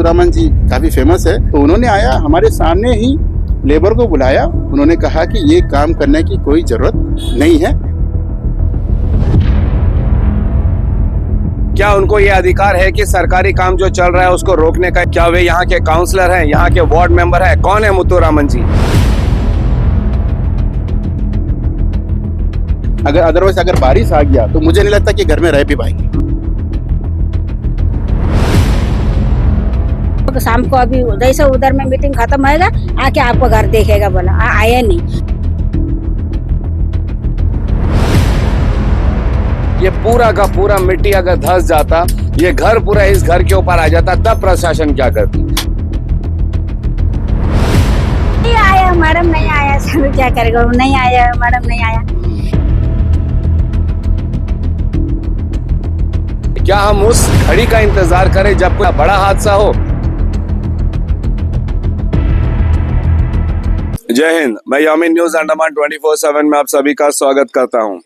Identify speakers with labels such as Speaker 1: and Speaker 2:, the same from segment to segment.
Speaker 1: मुत्तुरामन जी काफी फेमस है, तो उन्होंने आया हमारे सामने ही लेबर को बुलाया। उन्होंने कहा कि ये काम करने की कोई जरूरत नहीं है।
Speaker 2: क्या उनको ये अधिकार है कि सरकारी काम जो चल रहा है उसको रोकने का? क्या वे यहाँ के काउंसलर हैं, यहाँ के वार्ड मेंबर हैं? कौन है मुत्तुरामन जी?
Speaker 1: अगर अदरवाइज अगर बारिश आ गया तो मुझे नहीं लगता कि घर में रह भी पाएंगे।
Speaker 3: तो शाम को अभी जैसे उधर में मीटिंग खत्म होएगा आके आपको घर देखेगा, बोला आया नहीं।
Speaker 2: ये पूरा का पूरा मिट्टी अगर धंस जाता, ये घर पूरा इस घर के ऊपर आ जाता, तब प्रशासन क्या करती?
Speaker 3: नहीं आया मैडम, नहीं आया, सर क्या करेगा, नहीं आया मैडम, नहीं आया।
Speaker 2: क्या हम उस घड़ी का इंतजार करें जब कोई बड़ा हादसा हो? जय हिंद, मैं यामीन न्यूज अंडमान 24/7 में आप सभी का स्वागत करता हूं।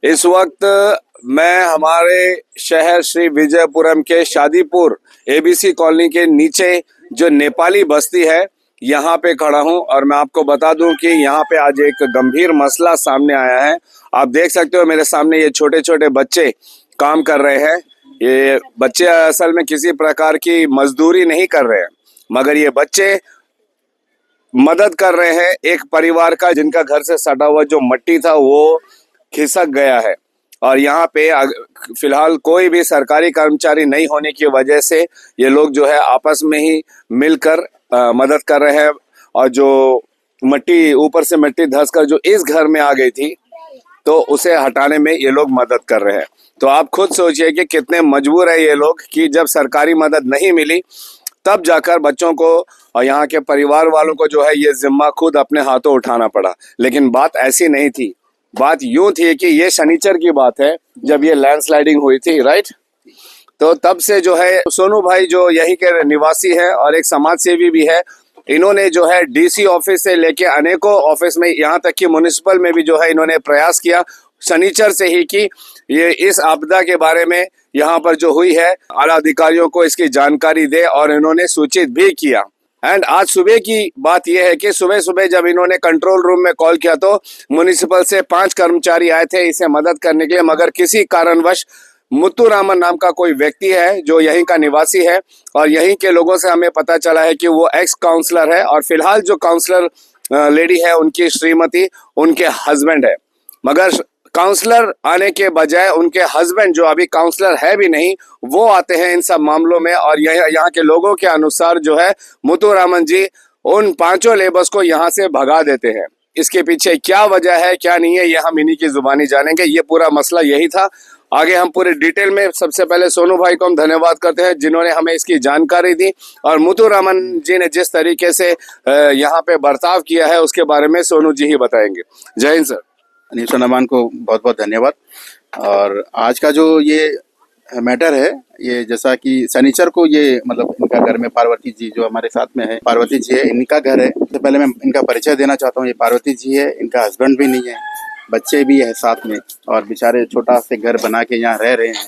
Speaker 2: इस वक्त मैं हमारे शहर श्री विजयपुरम के शादीपुर एबीसी कॉलोनी के नीचे जो नेपाली बस्ती है यहाँ पे खड़ा हूँ, और मैं आपको बता दूं कि यहाँ पे आज एक गंभीर मसला सामने आया है। आप देख सकते हो मेरे सामने ये छोटे छोटे बच्चे काम कर रहे हैं। ये बच्चे असल में किसी प्रकार की मजदूरी नहीं कर रहे हैं, मगर ये बच्चे मदद कर रहे हैं एक परिवार का जिनका घर से सटा हुआ जो मिट्टी था वो खिसक गया है। और यहाँ पे फिलहाल कोई भी सरकारी कर्मचारी नहीं होने की वजह से ये लोग जो है आपस में ही मिलकर मदद कर रहे हैं। और जो मिट्टी ऊपर से मिट्टी धंस कर जो इस घर में आ गई थी तो उसे हटाने में ये लोग मदद कर रहे हैं। तो आप खुद सोचिए कि कितने मजबूर है ये लोग कि जब सरकारी मदद नहीं मिली तब जाकर बच्चों को और यहाँ के परिवार वालों को जो है ये जिम्मा खुद अपने हाथों उठाना पड़ा। लेकिन बात ऐसी नहीं थी, बात यूं थी कि ये शनिचर की बात है जब ये लैंडस्लाइडिंग हुई थी, राइट? तो तब से जो है सोनू भाई जो यही के निवासी है और एक समाज सेवी भी है, इन्होंने जो है डीसी ऑफिस से लेके अनेकों ऑफिस में, यहाँ तक कि म्युनिसिपल में भी जो है इन्होंने प्रयास किया शनिचर से ही कि ये इस आपदा के बारे में यहाँ पर जो हुई है आला अधिकारियों को इसकी जानकारी दे, और इन्होंने सूचित भी किया। एंड आज सुबह की बात यह है कि सुबह सुबह जब इन्होंने कंट्रोल रूम में कॉल किया तो म्युनिसिपल से 5 कर्मचारी आए थे इसे मदद करने के लिए, मगर किसी कारणवश मुत्तुरामन नाम का कोई व्यक्ति है जो यहीं का निवासी है, और यहीं के लोगों से हमें पता चला है कि वो एक्स काउंसलर है, और फिलहाल जो काउंसलर लेडी है उनकी श्रीमती उनके हस्बैंड है। मगर काउंसलर आने के बजाय उनके हस्बैंड जो अभी काउंसलर है भी नहीं, वो आते हैं इन सब मामलों में। और यहाँ के लोगों के अनुसार जो है मुत्तुरामन जी उन 5 लेबर्स को यहाँ से भगा देते हैं। इसके पीछे क्या वजह है क्या नहीं है ये हम इन्हीं की जुबानी जानेंगे। ये पूरा मसला यही था। आगे हम पूरे डिटेल में, सबसे पहले सोनू भाई को हम धन्यवाद करते हैं जिन्होंने हमें इसकी जानकारी दी, और मुत्तुरामन जी ने जिस तरीके से यहाँ पे बर्ताव किया है उसके बारे में सोनू जी ही बताएंगे। जय हिंद सर।
Speaker 1: न्यूज़ अंडमान को बहुत बहुत धन्यवाद। और आज का जो ये मैटर है, ये जैसा कि शनिचर को ये मतलब इनका घर में पार्वती जी जो हमारे साथ में है, पार्वती जी है, इनका घर है। सबसे पहले मैं इनका परिचय देना चाहता हूँ। ये पार्वती जी है, इनका हस्बैंड भी नहीं है, बच्चे भी है साथ में, और बेचारे छोटा से घर बना के यहाँ रह रहे हैं।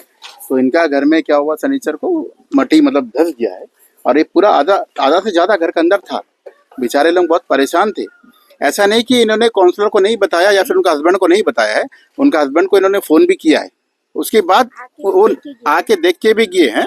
Speaker 1: तो इनका घर में क्या हुआ, शनिचर को मिट्टी मतलब धंस गया है, और ये पूरा आधा से ज़्यादा घर के अंदर था। बेचारे लोग बहुत परेशान थे। ऐसा नहीं कि इन्होंने काउंसलर को नहीं बताया या फिर उनका हस्बैंड को नहीं बताया है, उनका हस्बैंड को इन्होंने फ़ोन भी किया है। उसके बाद वो आके देख के भी गए हैं।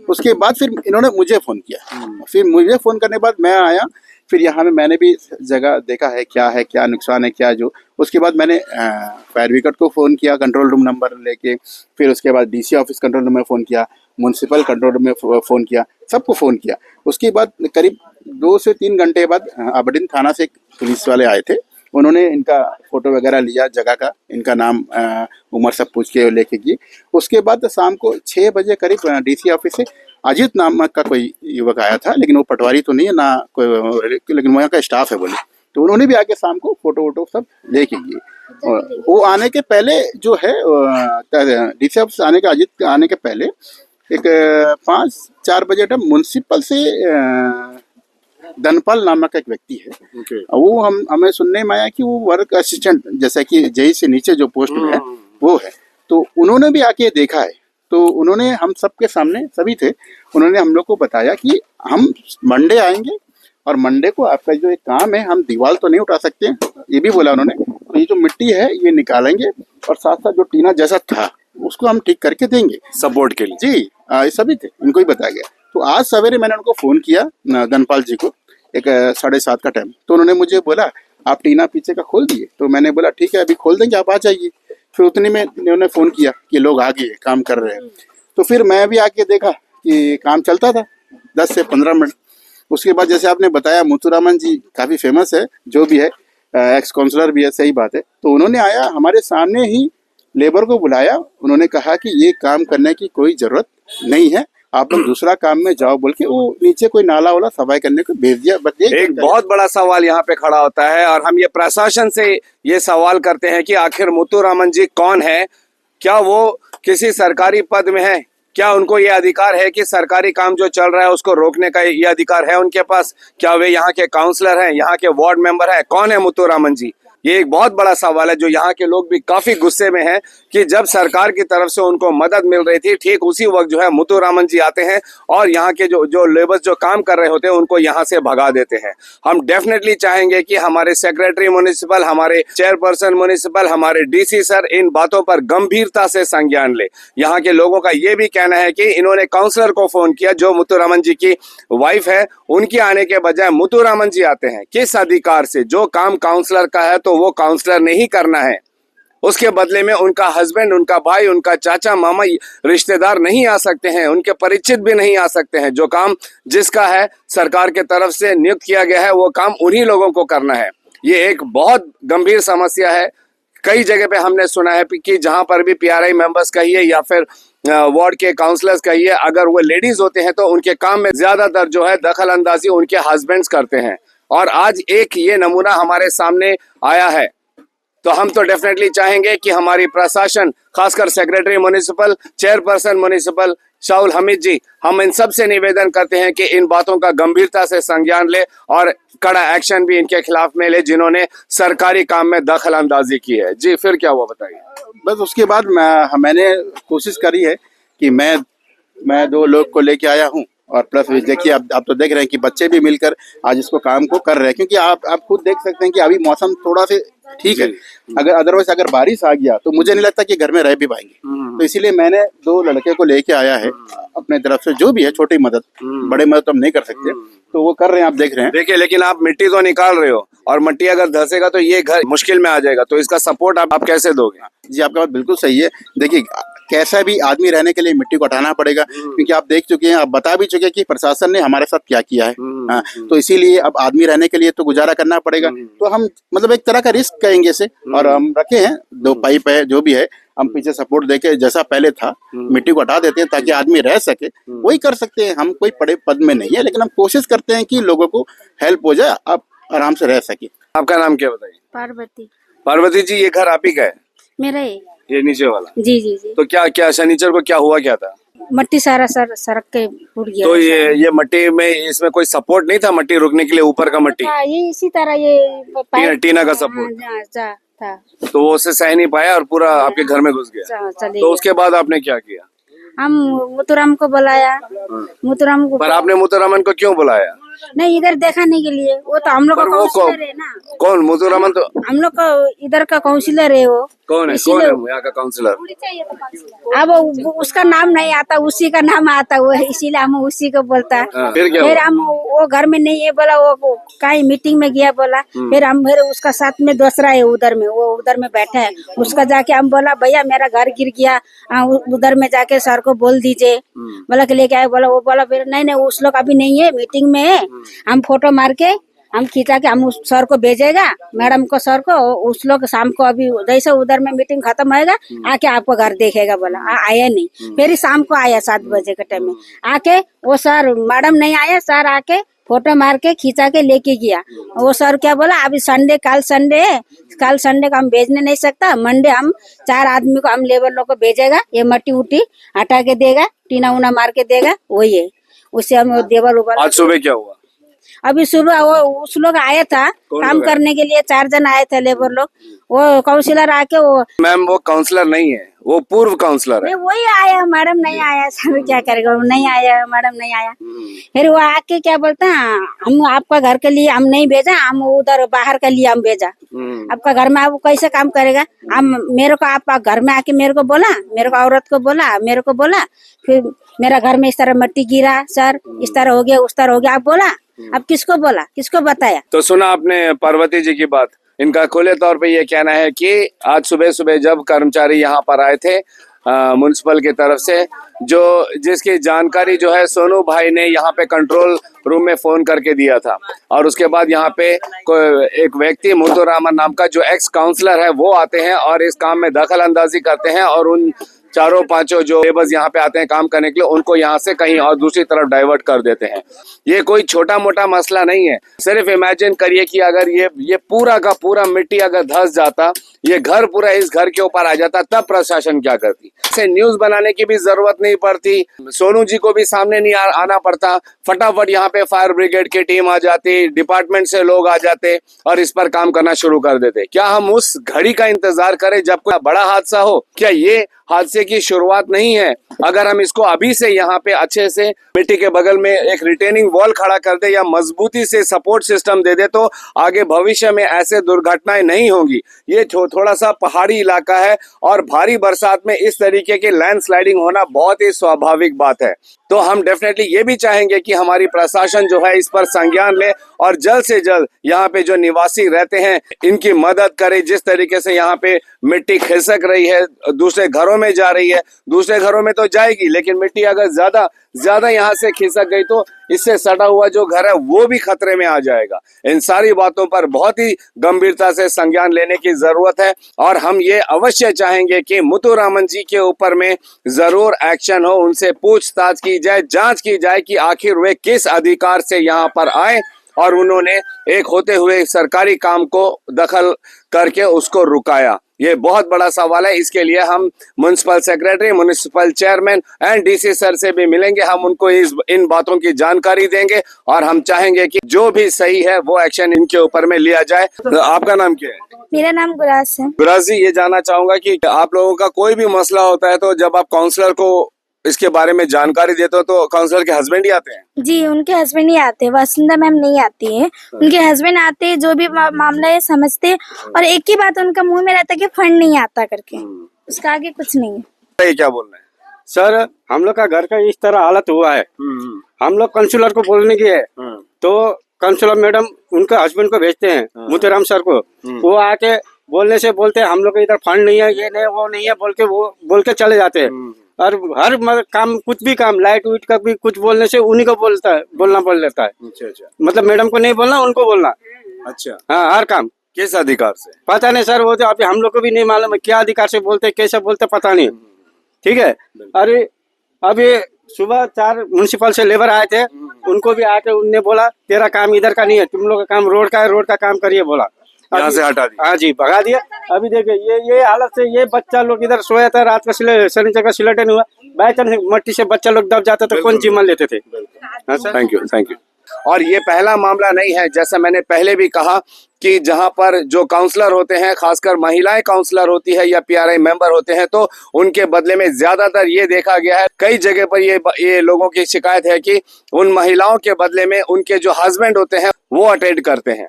Speaker 1: उसके बाद फिर इन्होंने मुझे फ़ोन किया। फिर मुझे फ़ोन करने के बाद मैं आया, फिर यहाँ में मैंने भी जगह देखा है क्या नुकसान है क्या जो। उसके बाद मैंने फायर ब्रिगेड को फ़ोन किया कंट्रोल रूम नंबर लेके, फिर उसके बाद डीसी ऑफिस कंट्रोल रूम में फ़ोन किया, म्युनिसिपल कंट्रोल रूम में फ़ोन किया, सबको फ़ोन किया। उसके बाद करीब 2 से 3 घंटे बाद अबडिन थाना से एक पुलिस वाले आए थे। उन्होंने इनका फ़ोटो वगैरह लिया, जगह का, इनका नाम उम्र सब पूछ के लेके गए। उसके बाद शाम को 6 बजे करीब डीसी ऑफिस से अजीत नाम का कोई युवक आया था, लेकिन वो पटवारी तो नहीं है ना कोई, लेकिन वहाँ का स्टाफ है बोले। तो उन्होंने भी आके शाम को फ़ोटो वोटो सब लेके गए। वो आने के पहले जो है डीसी ऑफिस अजीत आने के पहले एक 5-4 बजे तक म्युनिसिपल से धनपाल नामक एक व्यक्ति है। वो हमें सुनने में आया कि वो वर्क असिस्टेंट जैसा कि जेई से नीचे जो पोस्ट में है वो है। तो उन्होंने भी आके देखा है। तो उन्होंने हम सबके सामने सभी थे, उन्होंने हम लोग को बताया कि हम मंडे आएंगे और मंडे को आपका जो एक काम है, हम दीवार तो नहीं उठा सकते हैं, ये भी बोला उन्होंने। तो ये जो मिट्टी है ये निकालेंगे और साथ साथ जो टीना जैसा था उसको हम ठीक करके देंगे
Speaker 2: सपोर्ट के लिए।
Speaker 1: जी। ये सभी थे, इनको ही बताया गया। तो आज सवेरे मैंने उनको फ़ोन किया धनपाल जी को, एक 7:30 का टाइम। तो उन्होंने मुझे बोला आप टीना पीछे का खोल दिए? तो मैंने बोला ठीक है अभी खोल देंगे, आप आ जाइए। फिर उतने में उन्होंने फ़ोन किया कि लोग आ गए, काम कर रहे हैं। तो फिर मैं भी आके देखा कि काम चलता था 10 से 15 मिनट। उसके बाद जैसे आपने बताया मुथुरामन जी काफ़ी फेमस है, जो भी है एक्स काउंसलर भी है, सही बात है। तो उन्होंने आया हमारे सामने ही लेबर को बुलाया, उन्होंने कहा कि ये काम करने की कोई ज़रूरत नहीं है, आप लोग दूसरा काम में जाओ बोल के वो नीचे कोई नाला वाला सफाई करने को भेज दिया। बस
Speaker 2: एक बहुत बड़ा सवाल यहाँ पे खड़ा होता है और हम ये प्रशासन से ये सवाल करते हैं कि आखिर मुथुरामन जी कौन है? क्या वो किसी सरकारी पद में है? क्या उनको ये अधिकार है कि सरकारी काम जो चल रहा है उसको रोकने का ये अधिकार है उनके पास? क्या वे यहाँ के काउंसलर हैं, यहाँ के वार्ड मेंबर हैं? कौन है मुथुरामन जी? ये एक बहुत बड़ा सवाल है जो यहाँ के लोग भी काफी गुस्से में हैं कि जब सरकार की तरफ से उनको मदद मिल रही थी, ठीक उसी वक्त जो है मुथुरामन जी आते हैं और यहाँ के जो लेबर्स जो काम कर रहे होते हैं उनको यहाँ से भगा देते हैं। हम डेफिनेटली चाहेंगे कि हमारे सेक्रेटरी म्युनिसिपल, हमारे चेयरपर्सन म्युनिसिपल, हमारे डीसी सर इन बातों पर गंभीरता से संज्ञान ले। यहाँ के लोगों का ये भी कहना है कि इन्होंने काउंसलर को फोन किया जो मुथुरामन जी की वाइफ है, उनके आने के बजाय मुथुरामन जी आते हैं। किस अधिकार से? जो काम काउंसलर का है तो वो काउंसलर ने ही करना है, उसके बदले में उनका हस्बैंड, उनका भाई, उनका चाचा, मामा, रिश्तेदार नहीं आ सकते हैं, उनके परिचित भी नहीं आ सकते हैं। जो काम जिसका है सरकार के तरफ से नियुक्त किया गया है वो काम उन्हीं लोगों को करना है। ये एक बहुत गंभीर समस्या है। कई जगह पे हमने सुना है कि जहां पर भी पीआरआई मेंबर्स कहिए या फिर वार्ड के काउंसलर्स कहिए, अगर वो लेडीज होते हैं तो उनके काम में ज्यादातर जो है दखल अंदाजी उनके हस्बैंड्स करते हैं। और आज एक ये नमूना हमारे सामने आया है। तो हम तो डेफिनेटली चाहेंगे कि हमारी प्रशासन, खासकर secretary municipal, chairperson municipal Shahul Hameed ji, हम इन सब से निवेदन करते हैं कि इन बातों का गंभीरता से संज्ञान ले और कड़ा एक्शन भी इनके खिलाफ में ले जिन्होंने सरकारी काम में दखल अंदाजी की है। जी फिर क्या हुआ बताइए।
Speaker 1: बस उसके बाद मैंने कोशिश करी है कि मैं 2 लोग को लेके आया हूँ और प्लस देखिए आप तो देख रहे हैं कि बच्चे भी मिलकर आज इसको काम को कर रहे हैं, क्योंकि आप खुद देख सकते हैं कि अभी मौसम थोड़ा से ठीक है। अगर बारिश आ गया तो मुझे नहीं लगता कि घर में रह भी पाएंगे। तो इसीलिए मैंने 2 लड़के को लेके आया है अपने तरफ से, जो भी है छोटी मदद, बड़े मदद तो हम नहीं कर सकते, तो वो कर रहे हैं, आप देख रहे हैं।
Speaker 2: देखिए लेकिन आप मिट्टी तो निकाल रहे हो और मिट्टी अगर धंसेगा तो ये घर मुश्किल में आ जाएगा, तो इसका सपोर्ट आप कैसे दोगे?
Speaker 1: जी आपका बात बिल्कुल सही है। देखिए कैसा भी आदमी रहने के लिए मिट्टी को हटाना पड़ेगा, क्योंकि आप देख चुके हैं, आप बता भी चुके हैं कि प्रशासन ने हमारे साथ क्या किया है। हाँ, तो इसीलिए अब आदमी रहने के लिए तो गुजारा करना पड़ेगा। तो हम मतलब एक तरह का रिस्क कहेंगे इसे, और हम रखे हैं 2 पाइप है, जो भी है हम पीछे सपोर्ट देके जैसा पहले था मिट्टी को हटा देते हैं ताकि आदमी रह सके, वही कर सकते हैं। हम कोई बड़े पद में नहीं है, लेकिन हम कोशिश करते हैं कि लोगों को हेल्प हो जाए, आप आराम से रह सके।
Speaker 2: आपका नाम क्या बताइए?
Speaker 3: पार्वती।
Speaker 2: पार्वती जी, ये घर आप ही का है?
Speaker 3: मेरा ही।
Speaker 2: ये नीचे वाला?
Speaker 3: जी जी जी।
Speaker 2: तो क्या शनिचर को क्या हुआ, क्या था?
Speaker 3: मट्टी सारा सड़क के उड़ गया।
Speaker 2: तो ये मट्टी में इसमें कोई सपोर्ट नहीं था मट्टी रुकने के लिए, ऊपर का मट्टी?
Speaker 3: ये इसी तरह ये
Speaker 2: टीना का सपोर्ट
Speaker 3: था।
Speaker 2: तो वो उससे सह नहीं पाया और पूरा आपके घर में घुस गया। तो उसके बाद आपने क्या किया?
Speaker 3: हम मुतुराम को बुलाया। मुतुराम को,
Speaker 2: पर आपने मुतुरामन को क्यों बुलाया?
Speaker 3: नहीं, इधर देखाने के लिए। वो तो हम लोग का काउंसिलर है ना।
Speaker 2: कौन मुतुरामन? तो
Speaker 3: हम लोग का इधर का काउंसिलर है वो।
Speaker 2: कौन है यहाँ का काउंसिलर?
Speaker 3: अब उसका नाम नहीं आता, उसी का नाम आता वो, इसीलिए हम उसी को बोलता है। फिर हम वो घर में नहीं है बोला, वो कहीं मीटिंग में गया बोला। फिर उसका साथ में दूसरा है उधर में, वो उधर में बैठा है। उसका जाके हम बोला भैया मेरा घर गिर गया, उधर में जाके सर को बोल दीजिए। बोला कि लेके आए। बोला वो बोला फिर नहीं उस लोग अभी नहीं है, मीटिंग में है। हम फोटो मार के हम खींचा के हम उस सर को भेजेगा, मैडम को, सर को। उस लोग शाम को अभी जैसे उधर में मीटिंग खत्म होएगा आके आपको घर देखेगा। बोला आया नहीं। फिर शाम को आया 7 बजे के टाइम में आके, वो सर मैडम नहीं आया, सर आके फोटो मार के खींचा के लेके गया। वो सर क्या बोला, अभी संडे, कल संडे है, कल संडे को हम भेजने नहीं सकता, मंडे हम 4 आदमी को हम लेबर लोग को भेजेगा, ये मट्टी उट्टी हटा के देगा, टीना उना मार के देगा, वही है। उससे हम देवर उबर।
Speaker 2: आज सुबह क्या हुआ?
Speaker 3: अभी सुबह वो उस लोग आया था काम करने के लिए, 4 जन आए थे लेबर लोग। वो काउंसिलर आके वो
Speaker 2: मैम वो काउंसलर नहीं है, वो पूर्व काउंसलर है।
Speaker 3: नहीं वही आया, मैडम नहीं आया सर, क्या करेगा, वो नहीं आया, मैडम नहीं आया। फिर वो आके क्या बोलता, हम आपका घर के लिए हम नहीं भेजा, हम उधर बाहर के लिए हम भेजा। आपका घर में आप कैसे काम करेगा, हम मेरे को आप घर में आके मेरे को बोला, मेरे को औरत को बोला, मेरे को बोला, फिर मेरा घर में इस तरह मिट्टी गिरा सर, इस तरह हो गया, उस तरह हो गया, आप बोला, अब किसको बोला, किसको बताया?
Speaker 2: तो सुना आपने पार्वती जी की बात। इनका खुले तौर पे ये कहना है कि आज सुबह सुबह जब कर्मचारी यहाँ पर आए थे म्युनिसिपल की तरफ से, जो जिसकी जानकारी जो है सोनू भाई ने यहाँ पे कंट्रोल रूम में फोन करके दिया था, और उसके बाद यहाँ पे एक व्यक्ति मुथुरामन नाम का जो एक्स काउंसलर है वो आते हैं और इस काम में दखल अंदाजी करते हैं, और उन चारों पांचों जो लेबर्स यहाँ पे आते हैं काम करने के लिए, उनको यहाँ से कहीं और दूसरी तरफ डाइवर्ट कर देते हैं। ये कोई छोटा मोटा मसला नहीं है। सिर्फ इमेजिन करिए कि अगर ये पूरा का पूरा मिट्टी अगर धंस जाता, ये घर पूरा इस घर के ऊपर आ जाता, तब प्रशासन क्या करती? इसे न्यूज बनाने की भी जरूरत नहीं पड़ती, सोनू जी को भी सामने नहीं आना पड़ता, फटाफट यहाँ पे फायर ब्रिगेड की टीम आ जाती, डिपार्टमेंट से लोग आ जाते और इस पर काम करना शुरू कर देते। क्या हम उस घड़ी का इंतजार करें जब कोई बड़ा हादसा हो? क्या ये हादसे की शुरुआत नहीं है? अगर हम इसको अभी से यहाँ पे अच्छे से मिट्टी के बगल में एक रिटेनिंग वॉल खड़ा कर दे या मजबूती से सपोर्ट सिस्टम दे दे, तो आगे भविष्य में ऐसे दुर्घटनाएं नहीं होंगी। ये थोड़ा सा पहाड़ी इलाका है और भारी बरसात में इस तरीके की लैंडस्लाइडिंग होना बहुत ही स्वाभाविक बात है। तो हम डेफिनेटली ये भी चाहेंगे कि हमारी प्रशासन जो है इस पर संज्ञान ले और जल्द से जल्द यहाँ पे जो निवासी रहते हैं इनकी मदद करे। जिस तरीके से यहाँ पे मिट्टी खिसक रही है, दूसरे घरों में जा रही है, दूसरे घरों में तो जाएगी, लेकिन मिट्टी अगर ज्यादा यहाँ से खिसक गई तो इससे सटा हुआ जो घर है वो भी खतरे में आ जाएगा। इन सारी बातों पर बहुत ही गंभीरता से संज्ञान लेने की जरूरत है, और हम ये अवश्य चाहेंगे कि मुथुरामन जी के ऊपर में जरूर एक्शन हो, उनसे पूछताछ की जाए, जांच की जाए कि आखिर वे किस अधिकार से यहाँ पर आए और उन्होंने एक होते हुए सरकारी काम को दखल करके उसको रुकाया। ये बहुत बड़ा सवाल है। इसके लिए हम municipal secretary, municipal chairman and DC sir से भी मिलेंगे, हम उनको इन बातों की जानकारी देंगे और हम चाहेंगे कि जो भी सही है वो एक्शन इनके ऊपर में लिया जाए। तो आपका नाम क्या है?
Speaker 3: मेरा नाम गुराज है।
Speaker 2: गुराज जी, ये जानना चाहूंगा कि आप लोगों का कोई भी मसला होता है तो जब आप काउंसलर को इसके बारे में जानकारी देते हो तो काउंसलर के हस्बैंड ही आते हैं?
Speaker 3: जी, उनके हस्बैंड ही आते हैं, वसुंधरा मैम नहीं आती है, उनके हस्बैंड आते हैं, जो भी मामला है समझते हैं, और एक ही बात उनका मुंह में रहता है कि फंड नहीं आता करके, उसका आगे कुछ नहीं है।
Speaker 2: ये क्या बोल रहे हैं
Speaker 4: सर? हम लोग का घर का इस तरह हालत हुआ है, हम लोग काउंसलर को बोलने की है तो काउंसलर मैडम उनके हस्बैंड को भेजते हैं, मुतराम सर को, वो आके बोलने से बोलते हैं हम लोग इधर फंड नहीं है, ये नहीं वो नहीं है, वो बोल के चले जाते हैं। और हर काम, कुछ भी काम, लाइट वाइट का भी कुछ बोलने से उन्हीं को बोलना पड़ लेता है।
Speaker 2: अच्छा अच्छा,
Speaker 4: मतलब मैडम को नहीं बोलना, उनको बोलना।
Speaker 2: अच्छा
Speaker 4: हाँ, हर काम।
Speaker 2: किस अधिकार से?
Speaker 4: पता नहीं सर, वो तो अभी हम लोग को भी नहीं मालूम है क्या अधिकार से बोलते, कैसे बोलते, पता नहीं। ठीक है, अरे अभी सुबह 4 म्युनिसिपल से लेबर आए थे, उनको भी आके उनने बोला तेरा काम इधर का नहीं है, तुम लोग का काम रोड का है, रोड का काम करिए बोला,
Speaker 2: यहाँ से हटा दिया।
Speaker 4: हाँ जी, भगा दिया। अभी देखिए ये हालत से ये बच्चा लोग इधर सोया था, रात का शनिचर का सिलेटन हुआ, बाई चांस मट्टी से बच्चा लोग दब जाता तो कौन जिम्मा लेते थे? हाँ सर,
Speaker 2: थैंक यू। और ये पहला मामला नहीं है, जैसा मैंने पहले भी कहा कि जहां पर जो काउंसलर होते हैं, खासकर महिलाएं काउंसलर होती है या पीआरआई मेंबर होते हैं, तो उनके बदले में ज्यादातर ये देखा गया है, कई जगह पर ये लोगों की शिकायत है कि उन महिलाओं के बदले में उनके जो हस्बैंड होते हैं वो अटेंड करते हैं।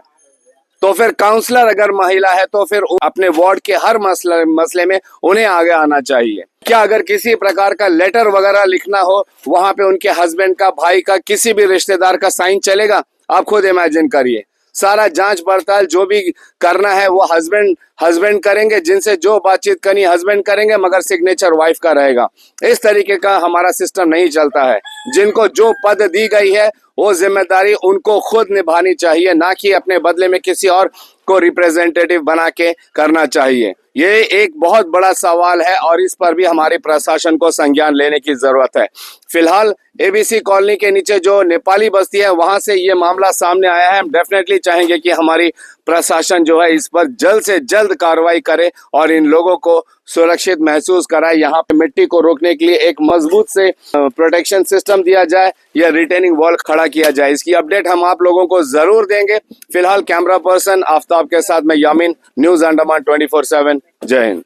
Speaker 2: तो फिर काउंसलर अगर महिला है तो फिर अपने वार्ड के हर मसले में उन्हें आगे आना चाहिए। क्या अगर किसी प्रकार का लेटर वगैरह लिखना हो, वहां पे उनके हस्बैंड का, भाई का, किसी भी रिश्तेदार का साइन चलेगा? आप खुद इमेजिन करिए। सारा जांच पड़ताल जो भी करना है वो हस्बैंड करेंगे, जिनसे जो बातचीत करनी हस्बैंड करेंगे, मगर सिग्नेचर वाइफ का रहेगा। इस तरीके का हमारा सिस्टम नहीं चलता है। जिनको जो पद दी गई है वो जिम्मेदारी उनको खुद निभानी चाहिए, ना कि अपने बदले में किसी और को रिप्रेजेंटेटिव बना के करना चाहिए। ये एक बहुत बड़ा सवाल है और इस पर भी हमारे प्रशासन को संज्ञान लेने की जरूरत है। फिलहाल एबीसी कॉलोनी के नीचे जो नेपाली बस्ती है वहां से ये मामला सामने आया है। हम डेफिनेटली चाहेंगे कि हमारी प्रशासन जो है इस पर जल्द से जल्द कार्रवाई करे और इन लोगों को सुरक्षित महसूस कराए। यहाँ पे मिट्टी को रोकने के लिए एक मजबूत से प्रोटेक्शन सिस्टम दिया जाए या रिटेनिंग वॉल खड़ा किया जाए। इसकी अपडेट हम आप लोगों को जरूर देंगे। फिलहाल कैमरा पर्सन आफ्ताब के साथ मैं यामीन, न्यूज अंडमान 24/7। जय हिंद।